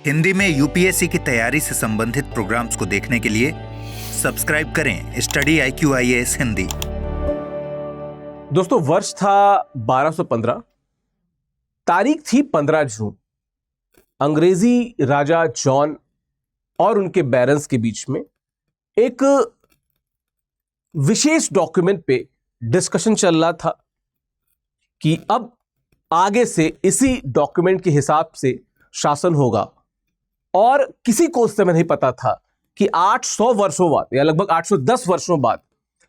हिंदी में यूपीएससी की तैयारी से संबंधित प्रोग्राम्स को देखने के लिए सब्सक्राइब करें स्टडी IQIAS हिंदी। दोस्तों, वर्ष था 1215, तारीख थी 15 जून। अंग्रेजी राजा जॉन और उनके बैरन्स के बीच में एक विशेष डॉक्यूमेंट पे डिस्कशन चल रहा था कि अब आगे से इसी डॉक्यूमेंट के हिसाब से शासन होगा। और किसी को उस समय नहीं पता था कि 800 वर्षों बाद या लगभग 810 वर्षों बाद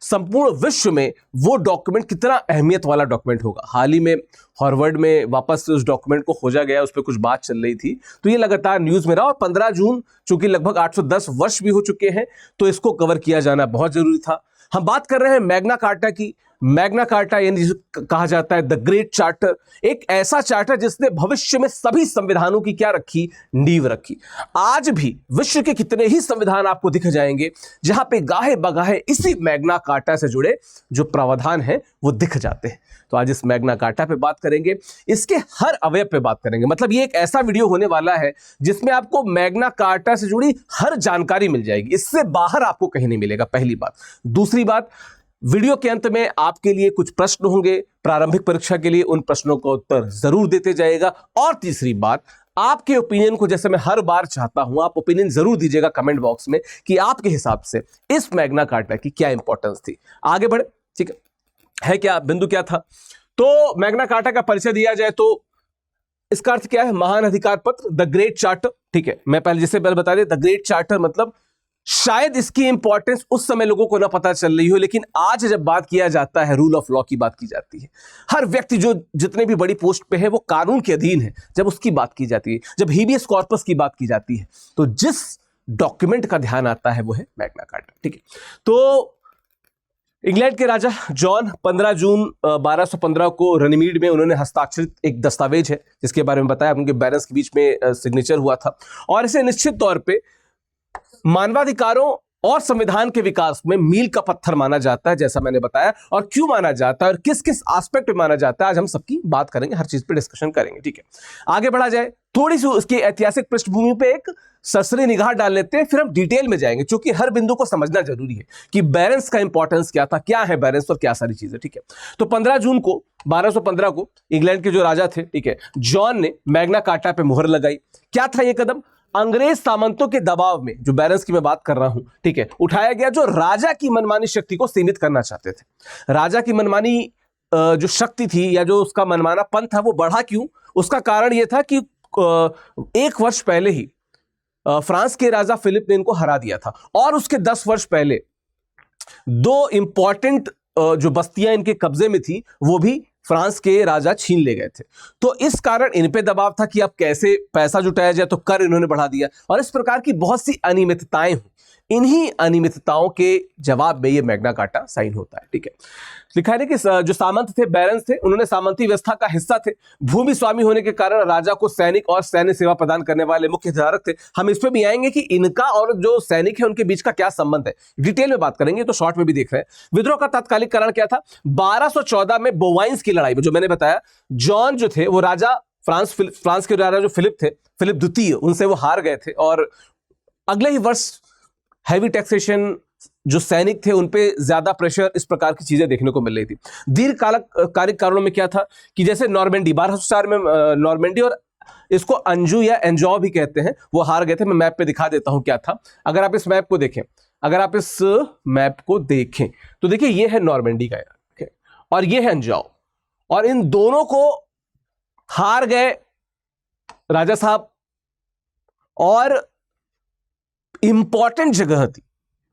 संपूर्ण विश्व में वो डॉक्यूमेंट कितना अहमियत वाला डॉक्यूमेंट होगा। हाल ही में हार्वर्ड में वापस उस डॉक्यूमेंट को खोजा गया, उस पर कुछ बात चल रही थी, तो ये लगातार न्यूज में रहा। और 15 जून चूंकि लगभग 810 वर्ष भी हो चुके हैं, तो इसको कवर किया जाना बहुत जरूरी था। हम बात कर रहे हैं मैग्ना कार्टा की। मैग्ना कार्टा यानी कहा जाता है द ग्रेट चार्टर, एक ऐसा चार्टर जिसने भविष्य में सभी संविधानों की क्या रखी, नींव रखी। आज भी विश्व के कितने ही संविधान आपको दिख जाएंगे जहां पे गाहे बगाहे इसी मैग्ना कार्टा से जुड़े जो प्रावधान हैं वो दिख जाते हैं। तो आज इस मैग्ना कार्टा पे बात करेंगे, इसके हर अवयव पे बात करेंगे। मतलब ये एक ऐसा वीडियो होने वाला है जिसमें आपको मैग्ना कार्टा से जुड़ी हर जानकारी मिल जाएगी, इससे बाहर आपको कहीं नहीं मिलेगा, पहली बात। दूसरी बात, वीडियो के अंत में आपके लिए कुछ प्रश्न होंगे प्रारंभिक परीक्षा के लिए, उन प्रश्नों का उत्तर जरूर देते जाएगा। और तीसरी बात, आपके ओपिनियन को, जैसे मैं हर बार चाहता हूं, आप ओपिनियन जरूर दीजिएगा कमेंट बॉक्स में कि आपके हिसाब से इस मैग्ना कार्टा की क्या इंपॉर्टेंस थी। आगे बढ़े, ठीक है क्या बिंदु क्या था। तो मैग्ना कार्टा का परिचय दिया जाए तो इसका अर्थ क्या है, महान अधिकार पत्र, द ग्रेट चार्टर। ठीक है, मैं पहले बता दें, द ग्रेट चार्टर मतलब शायद इसकी इंपॉर्टेंस उस समय लोगों को ना पता चल रही हो, लेकिन आज जब बात किया जाता है, रूल ऑफ लॉ की बात की जाती है, हर व्यक्ति जो जितने भी बड़ी पोस्ट पे है वो कानून के अधीन है, जब उसकी बात की जाती है, जब हेबियस कॉर्पस की बात की जाती है, तो जिस डॉक्यूमेंट का ध्यान आता है वो है मैग्ना कार्टा। ठीक है, तो इंग्लैंड के राजा जॉन 15 जून 1215 को रनीमीड में उन्होंने हस्ताक्षरित एक दस्तावेज है जिसके बारे में बताया, उनके बैरन्स के बीच में सिग्नेचर हुआ था। और इसे निश्चित तौर पे मानवाधिकारों और संविधान के विकास में मील का पत्थर माना जाता है, जैसा मैंने बताया। और क्यों माना जाता है और किस किस एस्पेक्ट में माना जाता है, आज हम सबकी बात करेंगे, हर चीज पे डिस्कशन करेंगे। ठीक है, आगे बढ़ा जाए, थोड़ी सी उसकी ऐतिहासिक पृष्ठभूमि पे एक सरसरी निगाह डाल लेते हैं, फिर हम डिटेल में जाएंगे, क्योंकि हर बिंदु को समझना जरूरी है कि बैरन्स का इंपॉर्टेंस क्या था, क्या है बैरन्स और क्या सारी चीजें। ठीक है, तो 15 जून को 1215 को इंग्लैंड के जो राजा थे, ठीक है, जॉन ने मैग्ना कार्टा पे मुहर लगाई। क्या था ये कदम? अंग्रेज सामंतों के दबाव में, जो बैरन्स की मैं बात कर रहा हूं, ठीक है, उठाया गया, जो राजा की मनमानी शक्ति को सीमित करना चाहते थे। राजा की मनमानी जो शक्ति थी या जो उसका मनमानापन था वो बढ़ा क्यों? उसका कारण यह था कि एक वर्ष पहले ही फ्रांस के राजा फिलिप ने इनको हरा दिया था, और उसके 10 वर्ष पहले दो इंपॉर्टेंट जो बस्तियां इनके कब्जे में थी वो भी फ्रांस के राजा छीन ले गए थे। तो इस कारण इन पे दबाव था कि अब कैसे पैसा जुटाया जाए, तो कर इन्होंने बढ़ा दिया, और इस प्रकार की बहुत सी अनियमितताएं हुई। इन्हीं अनियमितताओं के जवाब में ये मैग्ना कार्टा साइन होता है। ठीक है, लिखा है कि जो सामंत थे, बैरन्स थे, उन्होंने सामंती व्यवस्था का हिस्सा थे। भूमि स्वामी होने के कारण राजा को सैनिक और सैन्य सेवा प्रदान करने वाले मुख्य हितधारक थे। हम इस पे भी आएंगे कि इनका और जो सैनिक है उनके बीच का क्या संबंध है, डिटेल में बात करेंगे, तो शॉर्ट में भी देख रहे हैं। विद्रोह का तात्कालिक कारण क्या था? 1214 में बोवाइन्स की लड़ाई में, जो मैंने बताया, जॉन जो थे वो राजा फ्रांस के राजा जो फिलिप थे, फिलिप द्वितीय, उनसे वो हार गए थे। और अगले ही वर्ष हैवी टैक्सेशन, जो सैनिक थे उन पे ज्यादा प्रेशर, इस प्रकार की चीजें देखने को मिल रही थी। दीर्घकालिक कारणों में क्या था कि जैसे नॉर्मेंडी 1204 में नॉर्मेंडी, और इसको अंजू या एंजॉ भी कहते हैं, वो हार गए थे। मैं मैप पे दिखा देता हूं क्या था। अगर आप इस मैप को देखें, तो देखिए ये है नॉर्मेंडी का इलाका और ये है एंजॉ, और इन दोनों को हार गए राजा साहब, और इंपॉर्टेंट जगह थी।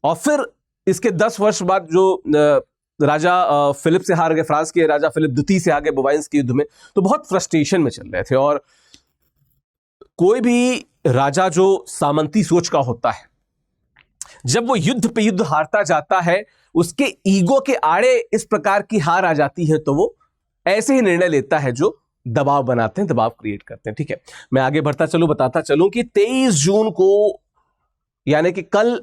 और फिर इसके 10 वर्ष बाद जो राजा फिलिप से हार गए, फ्रांस के राजा फिलिप द्वितीय से आगे बोवाइन्स के युद्ध में, तो बहुत फ्रस्ट्रेशन में चल रहे थे। और कोई भी राजा जो सामंती सोच का होता है, जब वो युद्ध पे युद्ध हारता जाता है, उसके ईगो के आड़े इस प्रकार की हार आ जाती है, तो वो ऐसे ही निर्णय लेता है जो दबाव बनाते हैं, दबाव क्रिएट करते हैं। ठीक है, मैं आगे बढ़ता चलूं, बताता चलूं कि 23 जून को, यानी कि कल,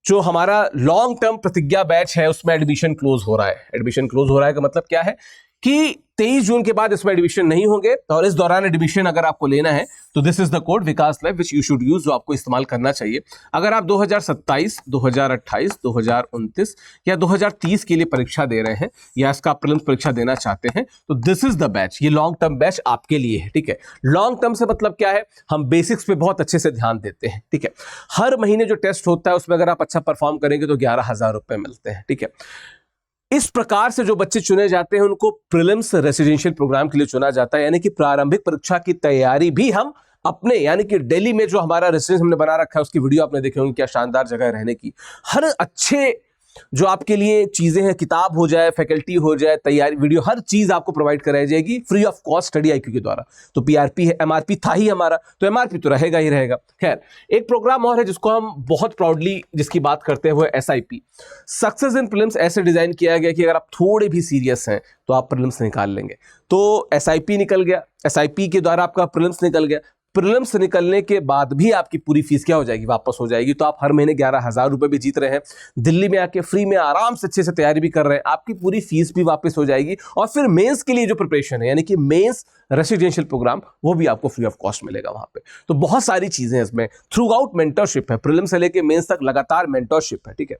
जो हमारा लॉन्ग टर्म प्रतिज्ञा बैच है उसमें एडमिशन क्लोज हो रहा है। एडमिशन क्लोज हो रहा है का मतलब क्या है कि 23 जून के बाद इसमें एडमिशन नहीं होंगे, और इस दौरान एडमिशन अगर आपको लेना है तो this is the code Vikas live which you should use, जो आपको इस्तेमाल करना चाहिए। अगर आप 2027, 2028, 2029 या 2030 के लिए परीक्षा दे रहे हैं या इसका प्रीलिम्स परीक्षा देना चाहते हैं तो दिस इज द बैच, ये लॉन्ग टर्म बैच आपके लिए है, ठीक है। लॉन्ग टर्म से मतलब क्या है, हम बेसिक्स पे बहुत अच्छे से ध्यान देते हैं, ठीक है। हर महीने जो टेस्ट होता है उसमें अगर आप अच्छा परफॉर्म करेंगे तो 11,000 रुपए मिलते हैं, ठीक है। इस प्रकार से जो बच्चे चुने जाते हैं उनको प्रीलिम्स रेसिडेंशियल प्रोग्राम के लिए चुना जाता है, यानी कि प्रारंभिक परीक्षा की तैयारी भी हम अपने, यानी कि दिल्ली में जो हमारा रेसिडेंस हमने बना रखा है उसकी वीडियो आपने देखी होंगी, क्या शानदार जगह है रहने की। हर अच्छे जो आपके लिए चीजें हैं, किताब हो जाए, फैकल्टी हो जाए, तैयारी वीडियो, हर चीज आपको प्रोवाइड कराई जाएगी free of cost study IQ के द्वारा। तो PRP है, MRP था ही हमारा, तो MRP तो रहेगा ही रहेगा। खैर, एक प्रोग्राम और है जिसको हम बहुत प्राउडली जिसकी बात करते हैं वो है SIP, सक्सेस इन प्रीलिम्स। ऐसे डिजाइन किया गया कि अगर आप थोड़े भी सीरियस हैं तो आप प्रीलिम्स निकाल लेंगे। तो SIP निकल गया, SIP के द्वारा आपका प्रीलिम्स निकल गया। प्रीलिम्स निकलने के बाद भी आपकी पूरी फीस क्या हो जाएगी, वापस हो जाएगी। तो आप हर महीने 11,000 रुपए भी जीत रहे हैं, दिल्ली में आके फ्री में आराम से अच्छे से तैयारी भी कर रहे हैं, आपकी पूरी फीस भी वापस हो जाएगी। और फिर मेंस के लिए जो प्रिपरेशन है, यानी कि मेंस रेसिडेंशियल प्रोग्राम, वो भी आपको फ्री ऑफ कॉस्ट मिलेगा वहां पे। तो बहुत सारी चीजें हैं इसमें, थ्रू आउट मेंटरशिप है, प्रीलिम्स से लेके मेंस तक लगातार मेंटरशिप है, ठीक है।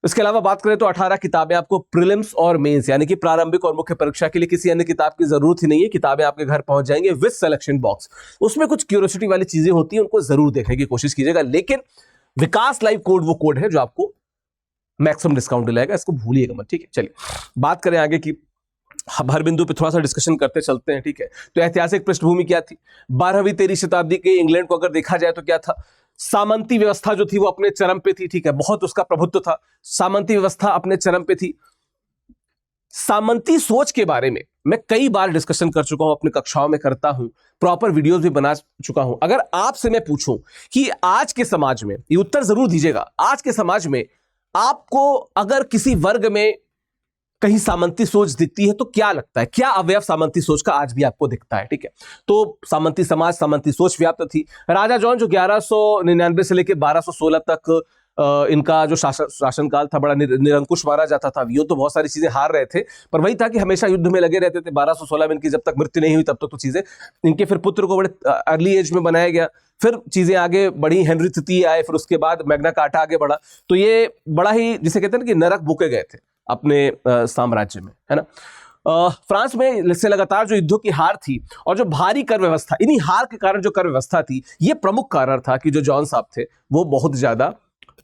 इसके अलावा बात करें तो 18 किताबें आपको प्रीलिम्स और मेंस यानी कि प्रारंभिक और मुख्य परीक्षा के लिए किसी अन्य किताब की जरूरत ही नहीं है। किताबें आपके घर पहुंच जाएंगे विद सिलेक्शन बॉक्स। उसमें कुछ क्यूरियोसिटी वाली चीजें होती हैं, उनको जरूर देखने की कोशिश कीजिएगा, लेकिन विकास लाइव कोड वो कोड है जो आपको मैक्सिमम डिस्काउंट दिलाएगा, इसको भूलिएगा मत, ठीक है। चलिए बात करें आगे की, हम हर बिंदु पे थोड़ा सा डिस्कशन करते चलते हैं, ठीक है। तो ऐतिहासिक पृष्ठभूमि क्या थी, 12वीं 13वीं शताब्दी के इंग्लैंड को अगर देखा जाए तो क्या था, सामंती व्यवस्था जो थी वो अपने चरम पे थी, ठीक है, बहुत उसका प्रभुत्व था, सामंती व्यवस्था अपने चरम पे थी। सामंती सोच के बारे में मैं कई बार डिस्कशन कर चुका हूं, अपनी कक्षाओं में करता हूं, प्रॉपर वीडियोस भी बना चुका हूं। अगर आपसे मैं पूछूं कि आज के समाज में, ये उत्तर जरूर दीजिएगा, आज के समाज में आपको अगर किसी वर्ग में कहीं सामंती सोच दिखती है तो क्या लगता है, क्या अवयव सामंती सोच का आज भी आपको दिखता है, ठीक है। तो सामंती समाज, सामंती सोच व्याप्त थी। राजा जॉन जो 1199 से लेकर 1216 तक इनका जो शासनकाल था, बड़ा निरंकुश मारा जाता था। यूं तो बहुत सारी चीजें हार रहे थे, पर वही था कि हमेशा युद्ध में लगे रहते थे। 1216 में इनकी जब तक मृत्यु नहीं हुई तब तक तो चीजें, इनके फिर पुत्र को बड़े अर्ली एज में बनाया गया, फिर चीजें आगे बढ़ी, हेनरी तृतीय आए, फिर उसके बाद मैग्ना कार्टा आगे बढ़ा। तो ये बड़ा ही, जिसे कहते हैं ना कि नरक बुके गए थे अपने साम्राज्य में, है ना। फ्रांस में से लगातार जो युद्धों की हार थी और जो भारी कर व्यवस्था, इन्हीं हार के कारण जो कर व्यवस्था थी, ये प्रमुख कारण था कि जो जॉन साहब थे वो बहुत ज्यादा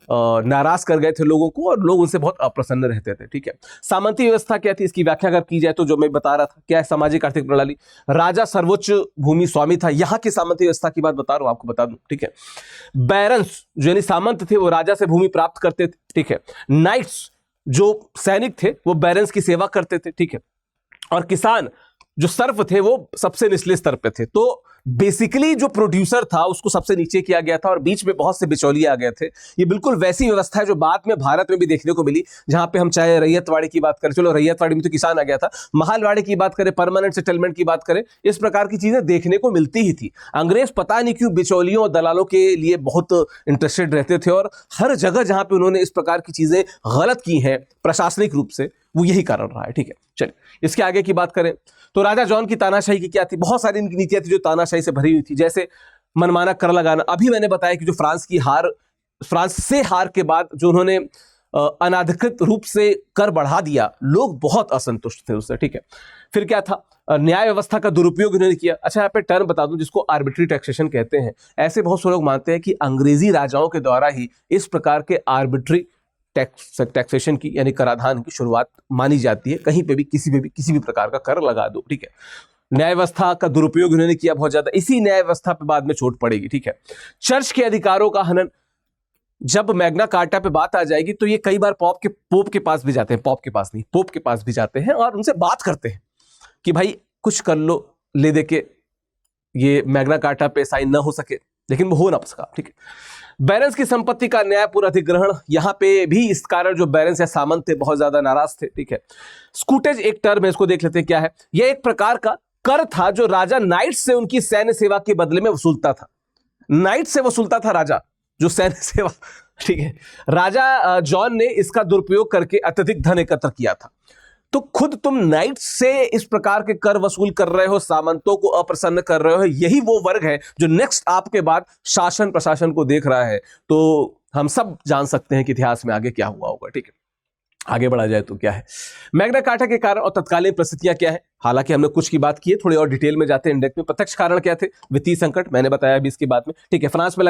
नाराज कर गए थे लोगों को, और लोग उनसे बहुत अप्रसन्न रहते थे, ठीक है। सामंती व्यवस्था क्या थी, इसकी व्याख्या अगर की जाए तो जो मैं बता रहा था, क्या है, सामाजिक आर्थिक प्रणाली। राजा सर्वोच्च भूमि स्वामी था, यहां की सामंती व्यवस्था की बात बता रहा हूं, आपको बता दूं, ठीक है। बैरन्स जो यानी सामंत थे वो राजा से भूमि प्राप्त करते थे, ठीक है। नाइट्स जो सैनिक थे वो बैरन्स की सेवा करते थे, ठीक है। और किसान जो सर्फ थे वो सबसे निचले स्तर पे थे। तो बेसिकली जो प्रोड्यूसर था उसको सबसे नीचे किया गया था और बीच में बहुत से बिचौलिए आ गए थे। ये बिल्कुल वैसी व्यवस्था है जो बाद में भारत में भी देखने को मिली, जहां पे हम चाहे रैयतवाड़ी की बात करें, चलो रैयतवाड़ी में तो किसान आ गया था, महालवाड़ी की बात करें, परमानेंट सेटलमेंट की बात करें, इस प्रकार की चीजें देखने को मिलती ही थी। अंग्रेज पता नहीं क्यों बिचौलियों और दलालों के लिए बहुत इंटरेस्टेड रहते थे, और हर जगह जहां पे उन्होंने इस प्रकार की चीजें गलत की हैं प्रशासनिक रूप से, वो यही कारण रहा है, ठीक है। चलिए इसके आगे की बात करें तो राजा जॉन की तानाशाही की क्या थी, बहुत सारी इनकी नीतियां थी जो तानाशाही से भरी हुई थी, जैसे मनमाना कर लगाना। अभी मैंने बताया कि जो फ्रांस से हार के बाद जो उन्होंने अनाधिकृत रूप से कर बढ़ा दिया, लोग बहुत असंतुष्ट थे उससे, ठीक है। फिर क्या था, न्याय व्यवस्था का दुरुपयोग इन्होंने किया। अच्छा यहाँ पे टर्म बता दूं जिसको आर्बिट्री टैक्सेशन कहते हैं। ऐसे बहुत से लोग मानते हैं कि अंग्रेजी राजाओं के द्वारा ही इस प्रकार के आर्बिट्री टैक्सेशन की यानी कराधान की शुरुआत मानी जाती है। कहीं पे भी किसी भी प्रकार का कर लगा दो, ठीक है। न्याय व्यवस्था का दुरुपयोग उन्होंने किया बहुत ज्यादा, इसी न्याय व्यवस्था पे बाद में चोट पड़ेगी, ठीक है। चर्च के अधिकारों का हनन, जब मैग्ना कार्टा पे बात आ जाएगी तो ये कई बार पोप के पास भी जाते हैं, पोप के पास भी जाते हैं और उनसे बात करते हैं कि भाई कुछ कर लो, ले दे के ये मैग्ना कार्टा पे साइन ना हो सके, लेकिन वो हो ना सका, ठीक है। बैरन्स की संपत्ति का न्यायपूर्ण अधिग्रहण, यहां पे भी इस कारण जो बैरन्स या सामंत थे बहुत ज्यादा नाराज थे, ठीक है। स्कूटेज एक टर्म है, इसको देख लेते हैं क्या है। यह एक प्रकार का कर था जो राजा नाइट से उनकी सैन्य सेवा के बदले में वसूलता था। नाइट से वसूलता था राजा जो सैन्य सेवा, ठीक है। राजा जॉन ने इसका दुरुपयोग करके अत्यधिक धन एकत्र किया था। तो खुद तुम नाइट से इस प्रकार के कर वसूल कर रहे हो, सामंतों को अप्रसन्न कर रहे हो। यही वो वर्ग है जो नेक्स्ट आपके बाद शासन प्रशासन को देख रहा है। तो हम सब जान सकते हैं कि इतिहास में आगे क्या हुआ होगा। ठीक है, आगे बढ़ा जाए तो क्या है मैग्ना कार्टा के कारण और तत्कालीन परिस्थितियां क्या है। हालांकि हमने कुछ की बात की है, थोड़ी और डिटेल में जाते हैं इंडेक्स में। प्रत्यक्ष कारण क्या थे? वित्तीय संकट, मैंने बताया अभी इसके बाद में। ठीक है, फ्रांस से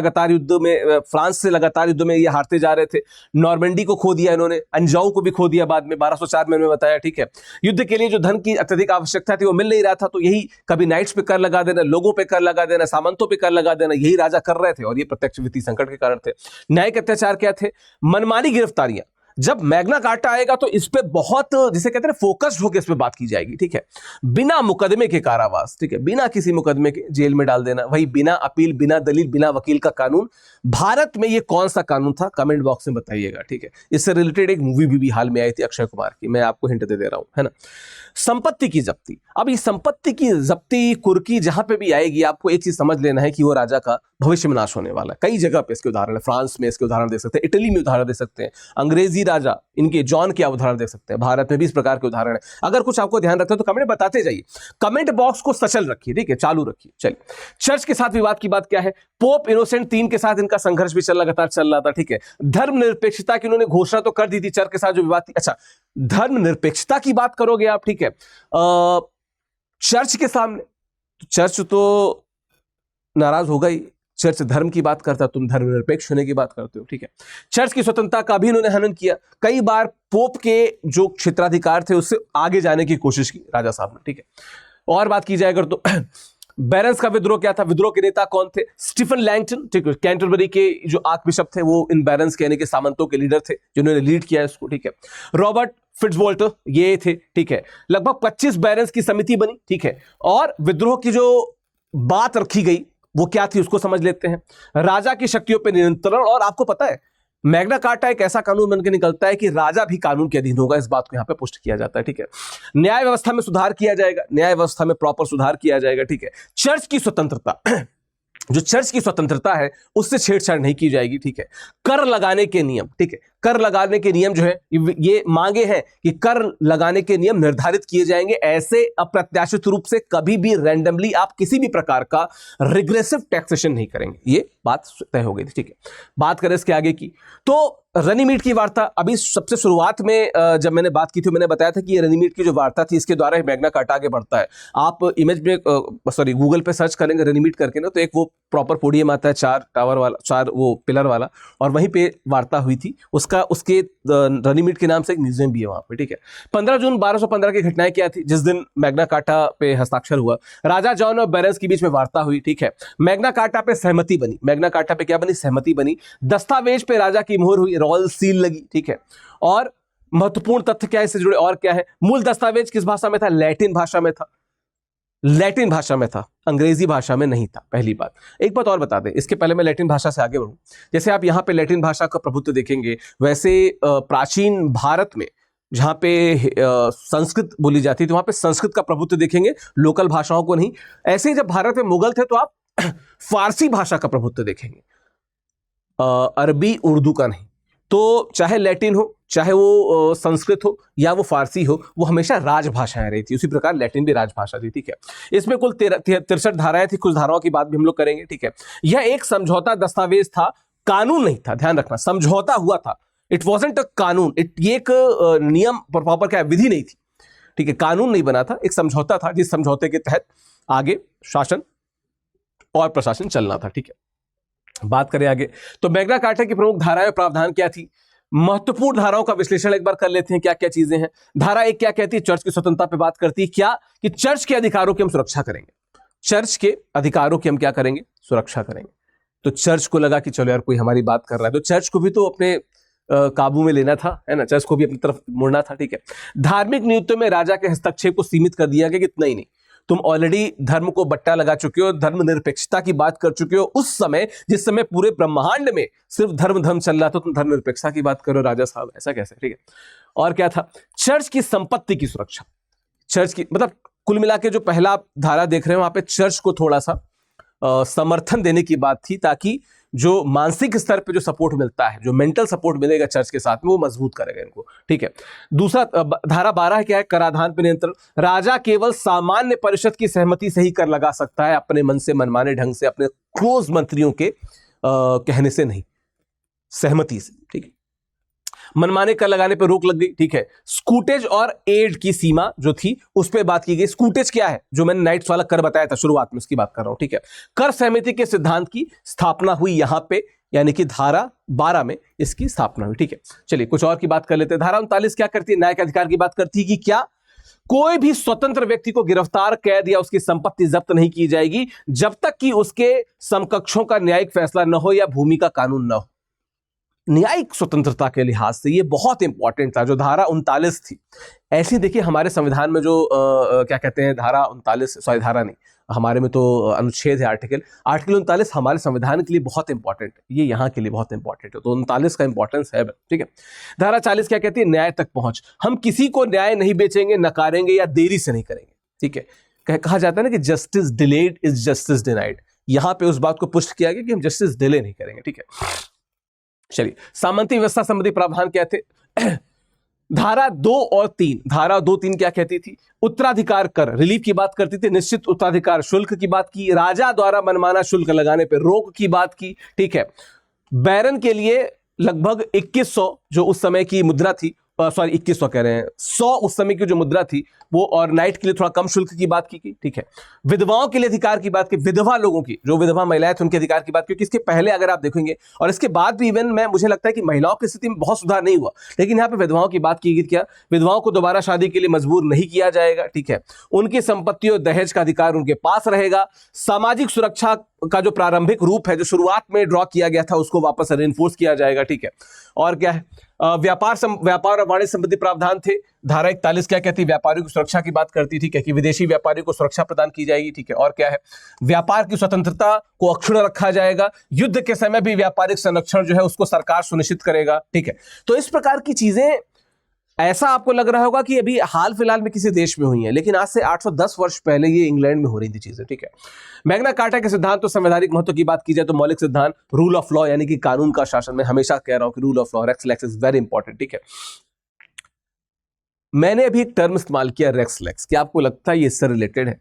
लगातार युद्ध में ये हारते जा रहे थे। नॉर्मंडी को खो दिया इन्होंने, अंजाउ को भी खो दिया बाद में 1204 में बताया। ठीक है, युद्ध के लिए जो धन की अत्यधिक आवश्यकता थी वो मिल नहीं रहा था, तो यही कभी नाइट्स पे कर लगा देना, लोगों पे कर लगा देना, सामंतों पे कर लगा देना, यही राजा कर रहे थे और ये प्रत्यक्ष वित्तीय संकट के कारण थे। न्यायिक अत्याचार क्या थे? मनमानी गिरफ्तारियां। जब मैग्ना कार्टा आएगा तो इस पे बहुत, जिसे कहते हैं फोकस्ड होकर इस पे बात की जाएगी। ठीक है, बिना मुकदमे के कारावास, ठीक है, बिना किसी मुकदमे के जेल में डाल देना, वही बिना अपील, बिना दलील, बिना वकील का कानून। भारत में ये कौन सा कानून था? कमेंट बॉक्स में बताइएगा। ठीक है, इससे रिलेटेड एक मूवी भी हाल में आई थी अक्षय कुमार की, मैं आपको हिंट दे रहा हूं, है ना। संपत्ति की जब्ती। अब ये संपत्ति की जब्ती कुर्की जहां पे भी आएगी, आपको एक चीज समझ लेना है कि वो राजा का भविष्य में नाश होने वाला है। कई जगह पे इसके उदाहरण है, फ्रांस में इसके उदाहरण दे सकते हैं, इटली में उदाहरण दे सकते हैं, अंग्रेजी राजा इनके जॉन के उदाहरण दे सकते हैं, भारत में भी इस प्रकार के उदाहरण है। अगर कुछ आपको ध्यान रखते हो तो कमेंट बताते जाइए, कमेंट बॉक्स को सचल रखिए। ठीक है, चालू रखिए। चलिए, चर्च के साथ विवाद की बात क्या है? पोप इनोसेंट 3 के साथ इनका संघर्ष भी लगातार चल रहा था। ठीक है, धर्मनिरपेक्षता की उन्होंने घोषणा तो कर दी थी, चर्च के साथ जो विवाद थी। अच्छा, धर्मनिरपेक्षता की बात करोगे आप, ठीक है, चर्च के सामने, चर्च तो नाराज होगा ही। चर्च धर्म की बात करता, तुम धर्मनिरपेक्ष होने की बात करते हो। ठीक है, चर्च की स्वतंत्रता का भी इन्होंने हनन किया। कई बार पोप के जो क्षेत्राधिकार थे उससे आगे जाने की कोशिश की राजा साहब ने। ठीक है, और बात की जाए अगर तो बैरन्स का विद्रोह क्या था? विद्रोह के नेता कौन थे? स्टीफन लैंगटन, ठीक है, कैंटरबरी के जो आर्क बिशप थे, वो इन बैरन्स कहने के सामंतों के लीडर थे जिन्होंने लीड किया इसको। ठीक है, रॉबर्ट फिट्जवॉल्टर ये थे। ठीक है, लगभग 25 बैरन्स की समिति बनी। ठीक है, और विद्रोह की जो बात रखी गई वो क्या थी उसको समझ लेते हैं। राजा की शक्तियों पर नियंत्रण, और आपको पता है मैग्ना कार्टा एक ऐसा कानून बनकर निकलता है कि राजा भी कानून के अधीन होगा, इस बात को यहां पे पुष्ट किया जाता है। ठीक है, न्याय व्यवस्था में सुधार किया जाएगा, न्याय व्यवस्था में प्रॉपर सुधार किया जाएगा। ठीक है, चर्च की स्वतंत्रता, जो चर्च की स्वतंत्रता है उससे छेड़छाड़ नहीं की जाएगी। ठीक है, कर लगाने के नियम, ठीक है, कर लगाने के नियम जो है ये मांगे हैं कि कर लगाने के नियम निर्धारित किए जाएंगे, ऐसे अप्रत्याशित रूप से कभी भी रैंडमली आप किसी भी प्रकार का रिग्रेसिव टैक्सेशन नहीं करेंगे, ये बात तय हो गई थी। ठीक है, बात करें इसके आगे की, तो रनीमीट की वार्ता। अभी सबसे शुरुआत में जब मैंने बात की थी मैंने बताया था कि ये रनीमीट की जो वार्ता थी इसके द्वारा मैग्ना कार्टा आगे बढ़ता है। आप इमेज में गूगल पे सर्च करेंगे रनीमीट करके ना, तो एक वो प्रॉपर पोडियम आता है 4 टावर वाला, 4 वो पिलर वाला, और वहीं पे वार्ता हुई थी उसके रनीमीट के नाम से एक म्यूजियम भी है वहां पे। ठीक है, 15 जून 1215 की घटनाएं क्या थी? जिस दिन मैग्ना कार्टा पे हस्ताक्षर हुआ, राजा जॉन और बैरन्स के बीच में वार्ता हुई। ठीक है, मैग्ना कार्टा पे सहमति बनी। मैग्ना कार्टा पे क्या बनी? सहमति बनी। दस्तावेज पे राजा की मोहर हुई, रॉयल सील लगी। ठीक है, और महत्वपूर्ण तथ्य क्या है इससे जुड़े और क्या है? मूल दस्तावेज किस भाषा में था? लैटिन भाषा में था। लैटिन भाषा में था, अंग्रेजी भाषा में नहीं था। पहली बात। एक बात और बता दें इसके पहले मैं लैटिन भाषा से आगे बढ़ूं, जैसे आप यहां पे लैटिन भाषा का प्रभुत्व देखेंगे, वैसे प्राचीन भारत में जहां पे संस्कृत बोली जाती तो वहां पे संस्कृत का प्रभुत्व देखेंगे, लोकल भाषाओं को नहीं। ऐसे ही जब भारत में मुगल थे तो आप फारसी भाषा का प्रभुत्व देखेंगे, अरबी उर्दू का नहीं। तो चाहे लैटिन हो, चाहे वो संस्कृत हो या वो फारसी हो, वो हमेशा राजभाषाएं रही थी। उसी प्रकार लैटिन भी राजभाषा थी। ठीक है, इसमें कुल 63 धाराएं थी, कुछ धाराओं की बात भी हम लोग करेंगे। ठीक है, यह एक समझौता दस्तावेज था, कानून नहीं था, ध्यान रखना, समझौता हुआ था। इट वॉजेंट अ कानून, ये एक नियम प्रॉपर क्या विधि नहीं थी। ठीक है, कानून नहीं बना था, एक समझौता था जिस समझौते के तहत आगे शासन और प्रशासन चलना था। ठीक है, बात करें आगे तो मैग्ना कार्टा की प्रमुख धाराएं और प्रावधान क्या थी? महत्वपूर्ण धाराओं का विश्लेषण एक बार कर लेते हैं, क्या क्या चीजें हैं। धारा 1 क्या कहती है? चर्च की स्वतंत्रता पे बात करती है। क्या कि चर्च के अधिकारों की हम सुरक्षा करेंगे, चर्च के अधिकारों की हम क्या करेंगे? सुरक्षा करेंगे। तो चर्च को लगा कि चलो यार कोई हमारी बात कर रहा है, तो चर्च को भी तो अपने काबू में लेना था, है ना, चर्च को भी अपनी तरफ मुड़ना था। ठीक है, धार्मिक नियुक्तियों में राजा के हस्तक्षेप को सीमित कर दिया गया कि इतना ही नहीं, तुम ऑलरेडी धर्म को बट्टा लगा चुके हो, धर्मनिरपेक्षता की बात कर चुके हो उस समय जिस समय पूरे ब्रह्मांड में सिर्फ धर्म चल रहा था, तुम धर्मनिरपेक्षता की बात करो राजा साहब, ऐसा कैसे? ठीक है, और क्या था? चर्च की संपत्ति की सुरक्षा। चर्च की मतलब कुल मिला के जो पहला धारा देख रहे हो वहां पे चर्च को थोड़ा सा समर्थन देने की बात थी, ताकि जो मानसिक स्तर पे जो सपोर्ट मिलता है, जो मेंटल सपोर्ट मिलेगा चर्च के साथ में, वो मजबूत करेगा इनको। ठीक है। दूसरा धारा 12 क्या है? कराधान पे नियंत्रण। राजा केवल सामान्य परिषद की सहमति से ही कर लगा सकता है, अपने मन से, मनमाने ढंग से, अपने क्लोज मंत्रियों के कहने से नहीं, सहमति से। ठीक है। मनमाने कर लगाने पर रोक लग गई। ठीक है। स्कूटेज और एड की सीमा जो थी उस पर बात की गई। स्कूटेज क्या है? जो मैंने नाइट्स वाला कर बताया था शुरुआत में, उसकी बात कर रहा हूं। ठीक है। कर सहमति के सिद्धांत की स्थापना हुई यहां पे, यानी कि धारा 12 में इसकी स्थापना हुई। ठीक है। चलिए कुछ और की बात कर लेते हैं। धारा 39 क्या करती है? न्यायिक अधिकार की बात करती है कि क्या कोई भी स्वतंत्र व्यक्ति को गिरफ्तार, कैद या उसकी संपत्ति जब्त नहीं की जाएगी जब तक कि उसके समकक्षों का न्यायिक फैसला न हो या भूमि का कानून न हो। न्यायिक स्वतंत्रता के लिहाज से ये बहुत इंपॉर्टेंट था, जो धारा 39 थी। ऐसी देखिए हमारे संविधान में जो क्या कहते हैं, धारा 39, सॉरी धारा नहीं, हमारे में तो अनुच्छेद है, आर्टिकल 39 हमारे संविधान के लिए बहुत इंपॉर्टेंट है, ये यहाँ के लिए बहुत इंपॉर्टेंट है, तो 39 का इंपॉर्टेंस है। ठीक है। धारा 40 क्या कहती है? न्याय तक पहुंच। हम किसी को न्याय नहीं बेचेंगे, नकारेंगे या देरी से नहीं करेंगे। ठीक है। कहा जाता है ना कि justice delayed is justice denied. यहां पे उस बात को पुष्ट किया गया कि हम जस्टिस डिले नहीं करेंगे। ठीक है। चलिए सामंती व्यवस्था संबंधी प्रावधान क्या थे? धारा 2 और 3। धारा 2-3 क्या कहती थी? उत्तराधिकार कर, रिलीफ की बात करती थी, निश्चित उत्तराधिकार शुल्क की बात की, राजा द्वारा मनमाना शुल्क लगाने पर रोक की बात की। ठीक है। बैरन के लिए लगभग 2100 जो उस समय की मुद्रा थी, सॉरी 2100 कह रहे हैं, 100 उस समय की जो मुद्रा थी वो, और नाइट के लिए थोड़ा कम शुल्क की बात की। ठीक है। विधवाओं के लिए अधिकार की बात की, विधवा लोगों की, जो विधवा महिलाएं थी उनके अधिकार की बात, क्योंकि इसके पहले अगर आप देखेंगे और इसके बाद भी इवन मुझे लगता है कि महिलाओं की स्थिति में बहुत सुधार नहीं हुआ, लेकिन यहाँ पे विधवाओं की बात की गई। क्या? विधवाओं को दोबारा शादी के लिए मजबूर नहीं किया जाएगा। ठीक है। उनकी संपत्ति और दहेज का अधिकार उनके पास रहेगा। सामाजिक सुरक्षा का जो प्रारंभिक रूप है, जो शुरुआत में ड्रॉ किया गया था, उसको वापस रेनफोर्स किया जाएगा। ठीक है। और क्या है? व्यापार और वाणिज्य संबंधी प्रावधान थे। धारा 41 क्या कहती है? व्यापारियों की सुरक्षा की बात करती थी, कि विदेशी व्यापारियों को सुरक्षा प्रदान की जाएगी। ठीक है। और क्या है? व्यापार की स्वतंत्रता को अक्षुण्ण रखा जाएगा। युद्ध के समय भी व्यापारिक संरक्षण जो है उसको सरकार सुनिश्चित करेगा। ठीक है। तो इस प्रकार की चीजें, ऐसा आपको लग रहा होगा कि अभी हाल फिलहाल में किसी देश में हुई है, लेकिन आज से 810 वर्ष पहले ये इंग्लैंड में हो रही थी चीजें। ठीक है। मैग्ना कार्टा के सिद्धांत तो संवैधानिक महत्व की बात की जाए तो मौलिक सिद्धांत, रूल ऑफ लॉ यानी कि कानून का शासन। मैं हमेशा कह रहा हूं कि rule of law, rex lex is very important. ठीक है। मैंने अभी एक टर्म इस्तेमाल किया, रेक्स लेक्स। क्या आपको लगता है ये इससे रिलेटेड है?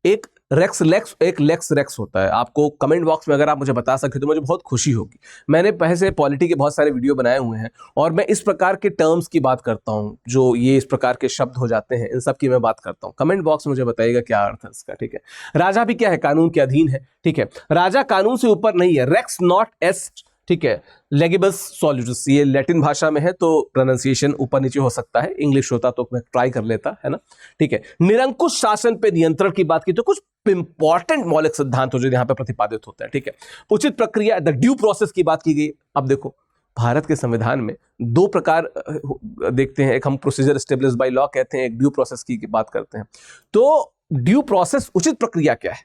एक रेक्स लेक्स, एक लेक्स रेक्स होता है। आपको कमेंट बॉक्स में अगर आप मुझे बता सके तो मुझे बहुत खुशी होगी। मैंने पहले से पॉलिटी के बहुत सारे वीडियो बनाए हुए हैं और मैं इस प्रकार के टर्म्स की बात करता हूं, जो ये इस प्रकार के शब्द हो जाते हैं, इन सब की मैं बात करता हूं। कमेंट बॉक्स में मुझे बताइएगा क्या अर्थ है इसका। ठीक है। राजा भी क्या है? कानून के अधीन है। ठीक है। राजा कानून से ऊपर नहीं है। रेक्स नॉट एस्ट। ठीक है। लेगिबस सॉल्यूटस, ये लैटिन भाषा में है तो प्रोनाउंसिएशन ऊपर नीचे हो सकता है, इंग्लिश होता तो मैं ट्राई कर लेता, है ना। ठीक है। निरंकुश शासन पे नियंत्रण की बात की तो कुछ इंपॉर्टेंट मौलिक सिद्धांत हो जो यहां पे प्रतिपादित होता है। ठीक है। उचित प्रक्रिया, द ड्यू प्रोसेस की बात की गई। अब देखो भारत के संविधान में 2 प्रकार देखते हैं, एक हम प्रोसीजर एस्टेब्लिश्ड बाय लॉ कहते हैं, एक ड्यू प्रोसेस की बात करते हैं। तो ड्यू प्रोसेस, उचित प्रक्रिया क्या है,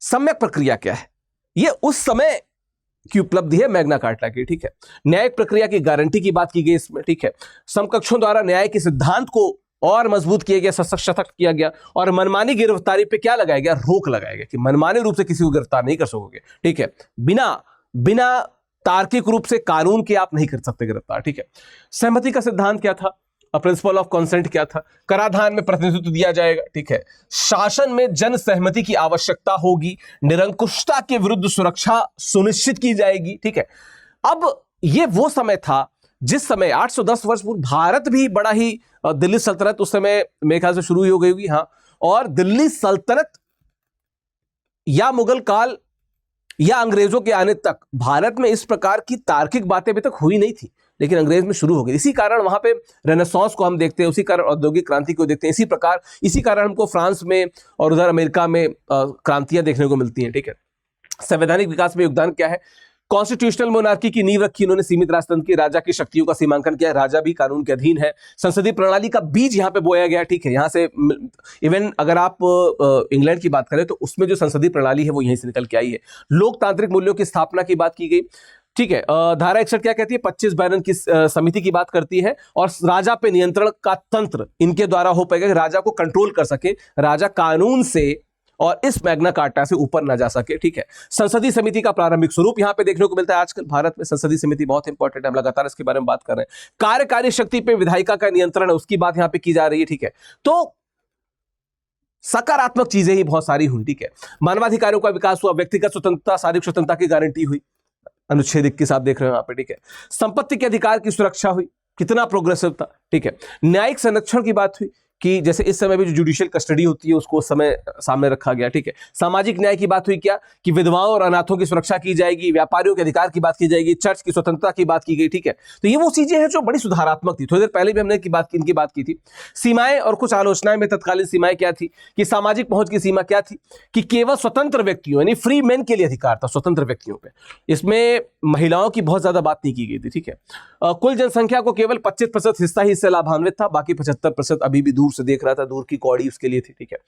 सम्यक प्रक्रिया क्या है, ये उस समय की उपलब्धि है मैग्ना कार्टा की। ठीक है। न्यायिक प्रक्रिया की गारंटी की बात की गई इसमें। ठीक है। समकक्षों द्वारा न्याय के सिद्धांत को और मजबूत किया गया, सशक्त किया गया, और मनमानी गिरफ्तारी पे क्या लगाया गया? रोक लगाया गया कि मनमाने रूप से किसी को गिरफ्तार नहीं कर सकोगे। ठीक है। बिना तार्किक रूप से कानून के आप नहीं कर सकते गिरफ्तार। ठीक है। सहमति का सिद्धांत क्या था? प्रिंसिपल ऑफ कंसेंट क्या था? कराधान में प्रतिनिधित्व दिया जाएगा। ठीक है। शासन में जन सहमति की आवश्यकता होगी। निरंकुशता के विरुद्ध सुरक्षा सुनिश्चित की जाएगी। ठीक है। अब ये वो समय था जिस समय 810 वर्ष पूर्व भारत भी बड़ा ही, दिल्ली सल्तनत उस समय मेरे ख्याल से शुरू ही हो गई होगी, हाँ, और दिल्ली सल्तनत या मुगल काल या अंग्रेजों के आने तक भारत में इस प्रकार की तार्किक बातें अभी तक हुई नहीं थी, लेकिन अंग्रेज में शुरू हो गई। इसी कारण वहां पे रेनेसांस को हम देखते हैं, उसी कारण औद्योगिक क्रांति को देखते हैं, इसी कारण हमको फ्रांस में और उधर अमेरिका में क्रांतियां देखने को मिलती हैं। ठीक है। संवैधानिक विकास में योगदान क्या है? कॉन्स्टिट्यूशनल मोनार्की की नींव रखी इन्होंने, सीमित राजतंत्र की, राजा की शक्तियों का सीमांकन किया, राजा भी कानून के अधीन है, संसदीय प्रणाली का बीज यहाँ पे बोया गया। ठीक है। यहाँ से इवन अगर आप इंग्लैंड की बात करें तो उसमें जो संसदीय प्रणाली है वो यहीं से निकल के आई है। लोकतांत्रिक मूल्यों की स्थापना की बात की गई। ठीक है। धारा 61 क्या कहती है? 25 बैरन की समिति की बात करती है, और राजा पे नियंत्रण का तंत्र इनके द्वारा हो पाएगा, राजा को कंट्रोल कर सके, राजा कानून से और इस मैग्ना कार्टा से ऊपर ना जा सके। ठीक है, संसदीय समिति का प्रारंभिक स्वरूप यहां पे देखने को मिलता है। आजकल भारत में संसदीय समिति बहुत इंपॉर्टेंट है, हम लगातार इसके बारे में बात कर रहे हैं। कार्यकारी शक्ति पे विधायिका का नियंत्रण है, उसकी बात यहां पे की जा रही है। ठीक है, तो सकारात्मक चीजें ही बहुत सारी हुई। ठीक है, मानवाधिकारों का विकास हुआ, व्यक्तिगत स्वतंत्रता, शारीरिक स्वतंत्रता की गारंटी हुई, अनुच्छेद 21 आप देख रहे हो यहाँ पे। ठीक है, संपत्ति के अधिकार की सुरक्षा हुई, कितना प्रोग्रेसिव था। ठीक है, न्यायिक संरक्षण की बात हुई कि जैसे इस समय भी जो जुडिशियल कस्टडी होती है उसको उस समय सामने रखा गया। ठीक है, सामाजिक न्याय की बात हुई क्या कि विधवाओं और अनाथों की सुरक्षा की जाएगी, व्यापारियों के अधिकार की बात की जाएगी, चर्च की स्वतंत्रता की बात की गई। ठीक है, तो ये वो चीजें हैं जो बड़ी सुधारात्मक थी। थोड़ी देर पहले भी हमने इनकी बात की थी। सीमाएं और कुछ आलोचनाएं में तत्कालीन सीमाएं क्या थी कि सामाजिक पहुंच की सीमा क्या थी कि केवल स्वतंत्र व्यक्तियों यानी फ्री मैन के लिए अधिकार था, स्वतंत्र व्यक्तियों पे। इसमें महिलाओं की बहुत ज्यादा बात नहीं की गई थी। ठीक है, कुल जनसंख्या को केवल 25% हिस्सा ही इससे लाभान्वित था, बाकी 75% अभी भी दूर से देख रहा था, दूर की कौड़ी उसके लिए थी। ठीक है,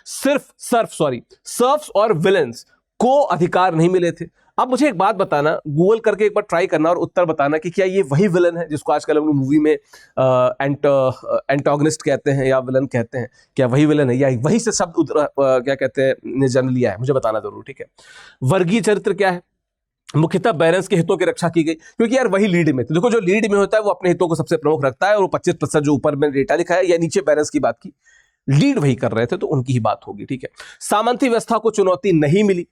सिर्फ सर्फ्स और विलेंस को अधिकार नहीं मिले थे। अब मुझे एक बात बताना, गूगल करके एक बार ट्राई करना और उत्तर बताना कि क्या ये वही विलन है जिसको आजकल हम लोग मूवी में एंटागनिस्ट कहते हैं या विलन कहते हैं, क्या वही विलन है या वही से शब्द क्या कहते हैं ने जन्म लिया है, मुझे बताना जरूर। ठीक है, वर्गीय चरित्र क्या है, मुख्यतः बैलेंस के हितों की रक्षा की गई, क्योंकि यार वही लीड में, तो देखो जो लीड में होता है वो अपने हितों को सबसे प्रमुख रखता है, और वो 25% जो ऊपर में डेटा लिखा है या नीचे बैलेंस की बात की, लीड वही कर रहे थे, तो उनकी ही बात होगी। ठीक है, सामंती व्यवस्था को चुनौती नहीं मिली।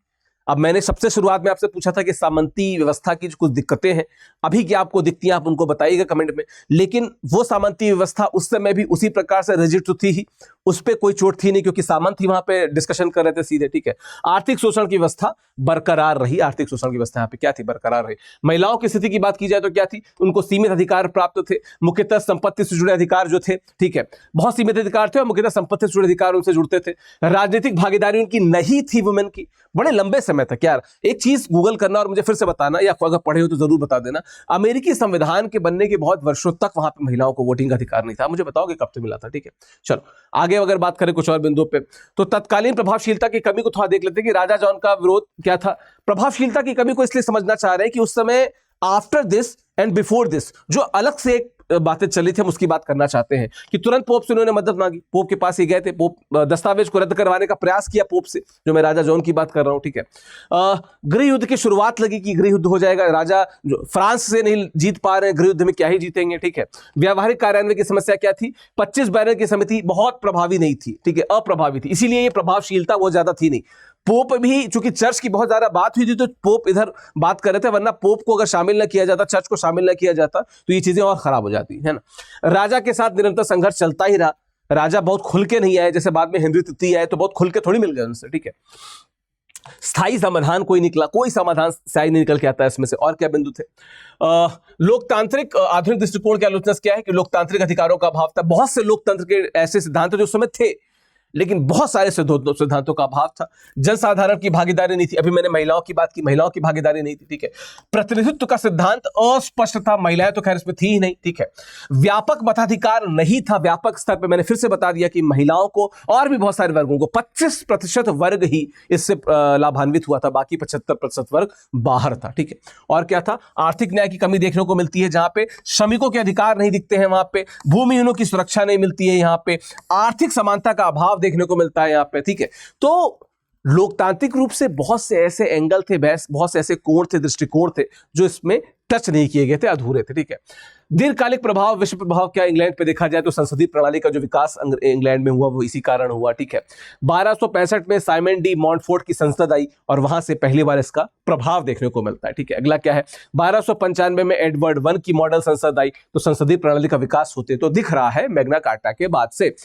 अब मैंने सबसे शुरुआत में आपसे पूछा था कि सामंती व्यवस्था की जो कुछ दिक्कतें हैं अभी क्या आपको दिखती हैं, आप उनको बताइएगा कमेंट में। लेकिन वो सामंती व्यवस्था उस समय भी उसी प्रकार से रिजिड तो थी ही, उस पर कोई चोट थी नहीं, क्योंकि सामंत ही वहां पे डिस्कशन कर रहे थे सीधे। ठीक है, आर्थिक शोषण की व्यवस्था बरकरार रही, आर्थिक शोषण की व्यवस्था यहाँ पे क्या थी, बरकरार रही। महिलाओं की स्थिति की बात की जाए तो क्या थी, उनको सीमित अधिकार प्राप्त थे, मुख्यतः संपत्ति से जुड़े अधिकार जो थे। ठीक है, बहुत सीमित अधिकार थे और मुख्यतः संपत्ति से जुड़े अधिकार उनसे जुड़ते थे। राजनीतिक भागीदारी उनकी नहीं थी वुमेन की, बड़े लंबे समय तक। यार एक चीज गूगल करना और मुझे फिर से बताना, या अगर पढ़े हो तो जरूर बता देना, अमेरिकी संविधान के बनने के बहुत वर्षों तक वहां पे महिलाओं को वोटिंग का अधिकार नहीं था। मुझे बताओगे कब से मिला था। ठीक है, चलो आगे अगर बात करें कुछ और बिंदुओं पे, तो तत्कालीन प्रभावशीलता की कमी को थोड़ा देख लेते हैं कि राजा जॉन का विरोध क्या था। प्रभावशीलता की कमी को इसलिए समझना चाह रहे हैं कि उस समय after this and before this जो अलग से एक बातें चली थी, हम उसकी बात करना चाहते हैं कि तुरंत पोप से उन्होंने मदद मांगी, पोप के पास ही गए थे, पोप दस्तावेज को रद्द करवाने का प्रयास किया पोप से, जो मैं राजा जॉन की बात कर रहा हूं। ठीक है, गृह युद्ध की शुरुआत लगी कि गृह युद्ध हो जाएगा, राजा जो फ्रांस से नहीं जीत पा रहे हैं, गृह युद्ध में क्या ही जीतेंगे। ठीक है, व्यावहारिक कार्यान्वयन की समस्या क्या थी, 25 बैनर की समिति बहुत प्रभावी नहीं थी। ठीक है, अप्रभावी थी, इसीलिए ये प्रभावशीलता वो ज्यादा थी नहीं। पोप भी चूंकि चर्च की बहुत ज्यादा बात हुई थी तो पोप इधर बात कर रहे थे, वरना पोप को अगर शामिल न किया जाता, चर्च को शामिल न किया जाता तो ये चीजें और खराब हो जाती है ना। राजा के साथ निरंतर संघर्ष चलता ही रहा, राजा बहुत खुल के नहीं आए, जैसे बाद में हेनरी तृतीय आए तो बहुत खुल के थोड़ी मिल गए उनसे। ठीक है, स्थायी समाधान कोई निकला, कोई समाधान स्थायी नहीं निकल के आता है इसमें से। और क्या बिंदु थे, लोकतांत्रिक आधुनिक दृष्टिकोण की आलोचना क्या है कि लोकतांत्रिक अधिकारों का अभाव था। बहुत से लोकतंत्र के ऐसे सिद्धांत जो उस समय थे, लेकिन बहुत सारे सिद्धांतों का अभाव था। जनसाधारण की भागीदारी नहीं थी, अभी मैंने महिलाओं की बात की, महिलाओं की भागीदारी नहीं थी। ठीक है, प्रतिनिधित्व का सिद्धांत अस्पष्ट था, महिलाएं तो खैर इसमें थी ही नहीं। ठीक है, व्यापक मताधिकार नहीं था, व्यापक स्तर पर मैंने फिर से बता दिया कि महिलाओं को और भी बहुत सारे वर्गों को 25% वर्ग ही इससे लाभान्वित हुआ था, बाकी 75% वर्ग बाहर था। ठीक है, और क्या था, आर्थिक न्याय की कमी देखने को मिलती है, जहां पे श्रमिकों के अधिकार नहीं दिखते हैं, वहां पे भूमिहीनों की सुरक्षा नहीं मिलती है, यहाँ पे आर्थिक समानता का अभाव देखने को मिलता है यहाँ पे। ठीक है, तो लोकतांत्रिक रूप से बहुत से ऐसे एंगल थे, बहुत से ऐसे कोण थे, दृष्टिकोण थे जो इसमें टच नहीं किए गए थे, अधूरे थे। ठीक है, दीर्घकालिक प्रभाव, विश्व प्रभाव क्या इंग्लैंड पे देखा जाए तो संसदीय प्रणाली का जो विकास इंग्लैंड में हुआ वो इसी कारण हुआ। ठीक है, 1265 में साइमन डी मॉन्टफोर्ट की संसद आई और वहां से पहली बार इसका प्रभाव देखने को मिलता है। ठीक है, अगला क्या है, 1295 में एडवर्ड I की मॉडल संसद आई, तो संसदीय प्रणाली का विकास होते तो दिख रहा है मैग्ना कार्टा के बाद से।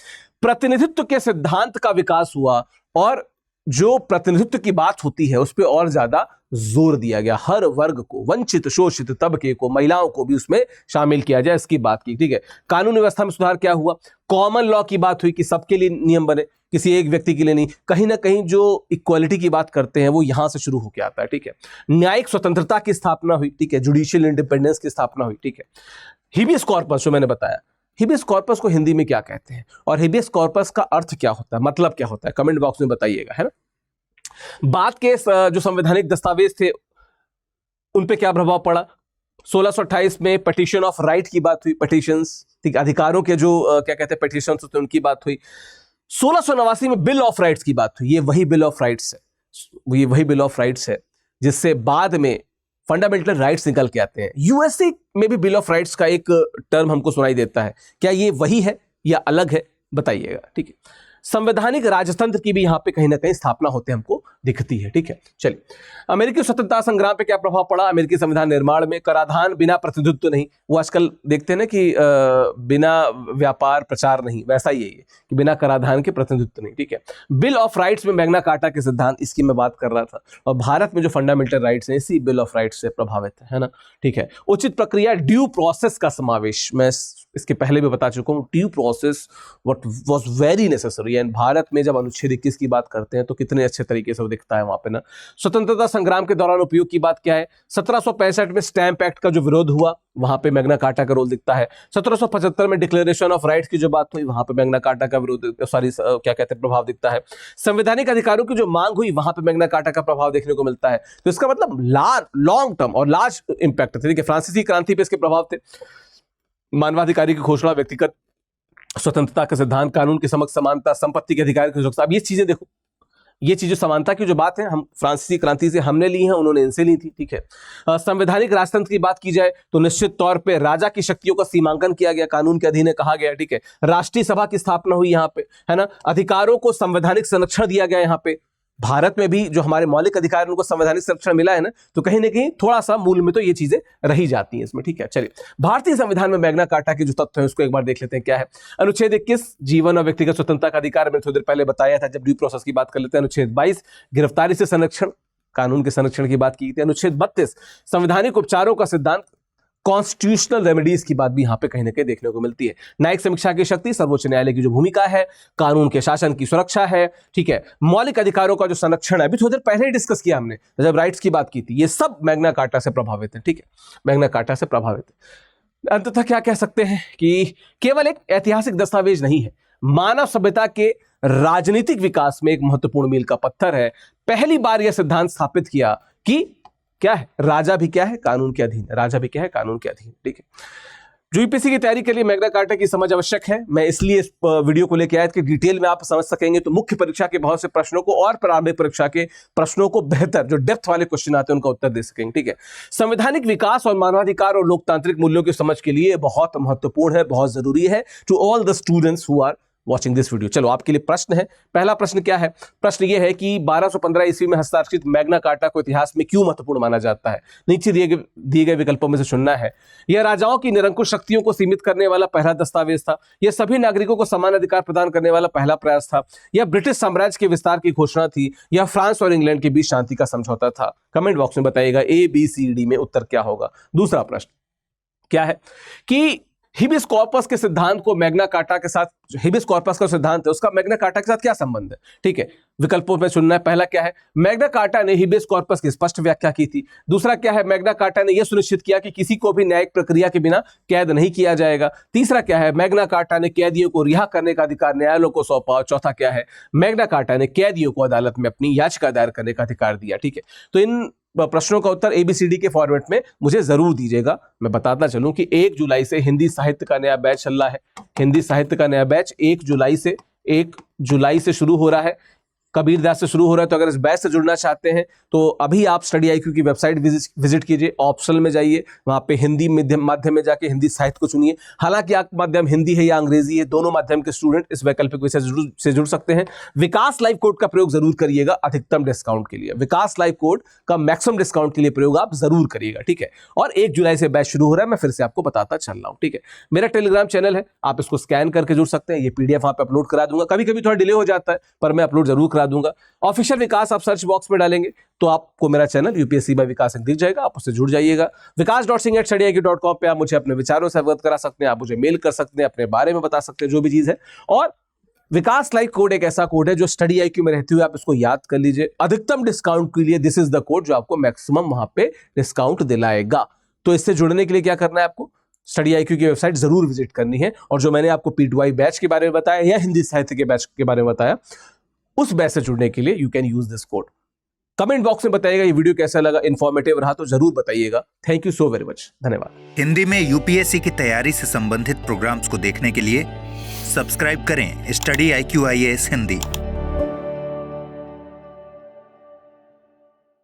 प्रतिनिधित्व के सिद्धांत का विकास हुआ और जो प्रतिनिधित्व की बात होती है उस पर और ज्यादा जोर दिया गया, हर वर्ग को, वंचित शोषित तबके को, महिलाओं को भी उसमें शामिल किया जाए, इसकी बात की। ठीक है, कानून व्यवस्था में सुधार क्या हुआ, कॉमन लॉ की बात हुई कि सबके लिए नियम बने, किसी एक व्यक्ति के लिए नहीं। कहीं ना कहीं जो इक्वालिटी की बात करते हैं वो यहां से शुरू होकर आता है। ठीक है, न्यायिक स्वतंत्रता की स्थापना हुई। ठीक है, जुडिशियल इंडिपेंडेंस की स्थापना हुई। ठीक है, हिबियस कॉर्पस जो मैंने बताया, हिबियस कॉर्पस को हिंदी में क्या कहते हैं और हिबियस कॉर्पस का अर्थ क्या होता है, मतलब क्या होता है, कमेंट बॉक्स में बताइएगा, है ना। बात के जो संवैधानिक दस्तावेज थे उन पे क्या प्रभाव पड़ा, 1628 में पिटीशन ऑफ राइट की बात हुई, पिटीशंस, ठीक, अधिकारों के जो क्या कहते हैं पिटीशंस होते हैं उनकी बात हुई। 1689 में बिल ऑफ राइट्स की बात हुई। ये वही बिल ऑफ राइट्स है, ये वही बिल ऑफ राइट्स है जिससे बाद में फंडामेंटल राइट्स निकल के आते हैं। यूएसए में भी बिल ऑफ राइट्स का एक टर्म हमको सुनाई देता है, क्या ये वही है या अलग है, बताइएगा। ठीक है, संवैधानिक राजतंत्र की भी यहां पे कहीं ना कहीं स्थापना होते हमको दिखती है। ठीक है, चलिए, अमेरिकी स्वतंत्रता संग्राम पे क्या प्रभाव पड़ा अमेरिकी संविधान निर्माण में? कराधान बिना प्रतिनिधित्व नहीं, वो आजकल देखते हैं ना कि बिना व्यापार प्रचार नहीं, वैसा ही है ये कि बिना कराधान के प्रतिनिधित्व नहीं। ठीक है, बिल ऑफ राइट्स में मैग्ना कार्टा के सिद्धांत, इसकी मैं बात कर रहा था, और भारत में जो फंडामेंटल राइट्स हैं इसी बिल ऑफ राइट्स से प्रभावित है ना। ठीक है, उचित प्रक्रिया, ड्यू प्रोसेस का समावेश, मैं इसके पहले भी बता चुका हूं, due process what was very necessary. And Bharat में जब अनुच्छेद 21 की बात करते हैं तो कितने अच्छे तरीके से वो दिखता है वहां पे ना। स्वतंत्रता संग्राम के दौरान उपयोग की बात क्या है? 1765 में स्टैंप एक्ट का जो विरोध हुआ वहां पे मैग्ना कार्टा का रोल दिखता है। 1775 में डिक्लेरेशन ऑफ राइट्स की जो बात हुई वहां पे मैग्ना कार्टा का विरोध, क्या कहते हैं, प्रभाव दिखता है। संवैधानिक अधिकारों की जो मांग हुई वहां पे मैग्ना कार्टा का प्रभाव देखने को मिलता है। तो इसका मतलब लॉन्ग टर्म और लार्ज इंपैक्ट थे। ठीक है, फ्रांसीसी क्रांति पे इसके प्रभाव थे, मानवाधिकार की घोषणा, व्यक्तिगत स्वतंत्रता का सिद्धांत, कानून की समक्ष समानता, संपत्ति के अधिकार की सुरक्षा। अब ये चीजें देखो, ये चीजें समानता की जो बात है हम फ्रांसीसी क्रांति से हमने ली हैं, उन्होंने इनसे ली थी। ठीक है, संवैधानिक राजतंत्र की बात की जाए तो निश्चित तौर पे राजा की शक्तियों का सीमांकन किया गया, कानून के अधीन कहा गया। ठीक है, राष्ट्रीय सभा की स्थापना हुई यहाँ पे, है ना। अधिकारों को संवैधानिक संरक्षण दिया गया यहाँ पे। भारत में भी जो हमारे मौलिक अधिकार उनको संवैधानिक संरक्षण मिला है ना, तो कहीं ना कहीं थोड़ा सा मूल में तो ये चीजें रही जाती हैं इसमें। ठीक है, चलिए, भारतीय संविधान में मैग्ना कार्टा के जो तत्व है उसको एक बार देख लेते हैं क्या है। अनुच्छेद 21 जीवन और व्यक्तिगत स्वतंत्रता का अधिकार, मैंने थोड़ी देर पहले बताया था जब ड्यू प्रोसेस की बात कर लेते हैं। अनुच्छेद 22 गिरफ्तारी से संरक्षण, कानून के संरक्षण की बात की थी। अनुच्छेद 32 संवैधानिक उपचारों का सिद्धांत, कॉन्स्टिट्यूशनल रेमेडीज की बात भी यहां पे कहीं ना कहीं देखने को मिलती है। न्यायिक समीक्षा की शक्ति, सर्वोच्च न्यायालय की जो भूमिका है, कानून के शासन की सुरक्षा है। ठीक है, मौलिक अधिकारों का जो संरक्षण है, अभी थोड़ी देर पहले ही डिस्कस किया हमने जब राइट्स की बात की थी, ये सब मैग्ना कार्टा से प्रभावित है। ठीक है, मैग्ना कार्टा से प्रभावित है। अंततः क्या कह सकते हैं कि केवल एक ऐतिहासिक दस्तावेज नहीं है, मानव सभ्यता के राजनीतिक विकास में एक महत्वपूर्ण मील का पत्थर है। पहली बार यह सिद्धांत स्थापित किया कि क्या है, राजा भी क्या है, कानून के अधीन, राजा भी क्या है, कानून के अधीन। ठीक है, जो यूपीएससी की तैयारी के लिए मैग्ना कार्टा की समझ आवश्यक है। मैं इसलिए इस वीडियो को लेकर आया कि डिटेल में आप समझ सकेंगे, तो मुख्य परीक्षा के बहुत से प्रश्नों को और प्रारंभिक परीक्षा के प्रश्नों को बेहतर, जो डेप्थ वाले क्वेश्चन आते हैं उनका उत्तर दे सकेंगे। ठीक है, संवैधानिक विकास और मानवाधिकार और लोकतांत्रिक मूल्यों की समझ के लिए बहुत महत्वपूर्ण है, बहुत जरूरी है to all the students who are watching this video. चलो, आपके लिए प्रश्न है। पहला प्रश्न क्या है? प्रश्न यह है कि 1215 ईस्वी में हस्ताक्षरित मैग्ना कार्टा को इतिहास में क्यों महत्वपूर्ण माना जाता है? नीचे दिए गए विकल्पों में से चुनना है। यह राजाओं की निरंकुश शक्तियों को सीमित करने वाला पहला दस्तावेज था, यह सभी नागरिकों को समान अधिकार प्रदान करने वाला पहला प्रयास था, यह ब्रिटिश साम्राज्य के विस्तार की घोषणा थी, यह फ्रांस और इंग्लैंड के बीच शांति का समझौता था। कमेंट बॉक्स में बताइएगा ABCD में उत्तर क्या होगा। दूसरा प्रश्न क्या है कि हिबिस कॉर्पस के सिद्धांत को मैग्ना कार्टा के साथ, हिबिस कॉर्पस का सिद्धांत है उसका मैग्ना कार्टा के साथ क्या संबंध है? ठीक है, विकल्पों में चुनना है। पहला क्या है? मैग्ना कार्टा ने हिबिस कॉर्पस की स्पष्ट व्याख्या की थी। दूसरा क्या है? मैग्ना कार्टा ने यह सुनिश्चित किया कि किसी को भी न्यायिक प्रक्रिया के बिना कैद नहीं किया जाएगा। तीसरा क्या है? मैग्ना कार्टा ने कैदियों को रिहा करने का अधिकार न्यायालयों को सौंपा। चौथा क्या है? मैग्ना कार्टा ने कैदियों को अदालत में अपनी याचिका दायर करने का अधिकार दिया। ठीक है, तो इन प्रश्नों का उत्तर ABCD के फॉर्मेट में मुझे जरूर दीजिएगा। मैं बताता चलूं कि 1 जुलाई से हिंदी साहित्य का नया बैच चल रहा है। हिंदी साहित्य का नया बैच 1 जुलाई से शुरू हो रहा है, कबीरदास से शुरू हो रहा है। तो अगर इस बैच से जुड़ना चाहते हैं तो अभी आप स्टडी IQ की वेबसाइट विजिट कीजिए, ऑप्शनल में जाइए, वहां पे हिंदी माध्यम में जाके हिंदी साहित्य को चुनिए। हालांकि आप माध्यम हिंदी है या अंग्रेजी है, दोनों माध्यम के स्टूडेंट इस वैकल्पिक विषय से जुड़ सकते हैं। विकास लाइव कोड का प्रयोग जरूर करिएगा अधिकतम डिस्काउंट के लिए। विकास लाइव कोड का मैक्सिमम डिस्काउंट के लिए प्रयोग आप जरूर करिएगा। ठीक है, और 1 जुलाई से बैच शुरू हो रहा है, मैं फिर से आपको बताता चल रहा हूं। ठीक है, मेरा टेलीग्राम चैनल है, आप इसको स्कैन करके जुड़ सकते हैं। ये PDF वहां पे अपलोड करा दूंगा, कभी कभी थोड़ा डिले हो जाता है पर मैं अपलोड जरूर करा दूंगा। ऑफिशियल विकास आप सर्च बॉक्स में डालेंगे तो आपको मेरा चैनल UPSC बाय विकास दिख जाएगा, आप उससे जुड़ जाइएगा। vikas.singh@studyIQ.com पे आप मुझे अपने विचारों से अवगत करा सकते हैं, आप मुझे मेल कर सकते हैं, अपने बारे में बता सकते हैं, जो भी चीज है। और विकास लाइव कोड एक ऐसा कोड है जो स्टडी IQ में रहते हुए आप इसको याद कर लीजिए। अधिकतम डिस्काउंट के लिए दिस इज द कोड जो आपको मैक्सिमम वहां पे डिस्काउंट दिलाएगा। तो इससे जुड़ने के लिए क्या करना है आपको? स्टडी IQ की वेबसाइट जरूर विजिट करनी है, और जो मैंने आपको P2I बैच के बारे में बताया या हिंदी साहित्य के बैच के बारे में बताया, उस बैच से जुड़ने के लिए you can use this code. Comment box में बताइएगा ये वीडियो कैसा लगा, इंफॉर्मेटिव रहा तो जरूर बताइएगा। Thank you so very much, धन्यवाद। हिंदी में UPSC की तैयारी से संबंधित प्रोग्राम्स को देखने के लिए सब्सक्राइब करें स्टडी IQ IAS हिंदी।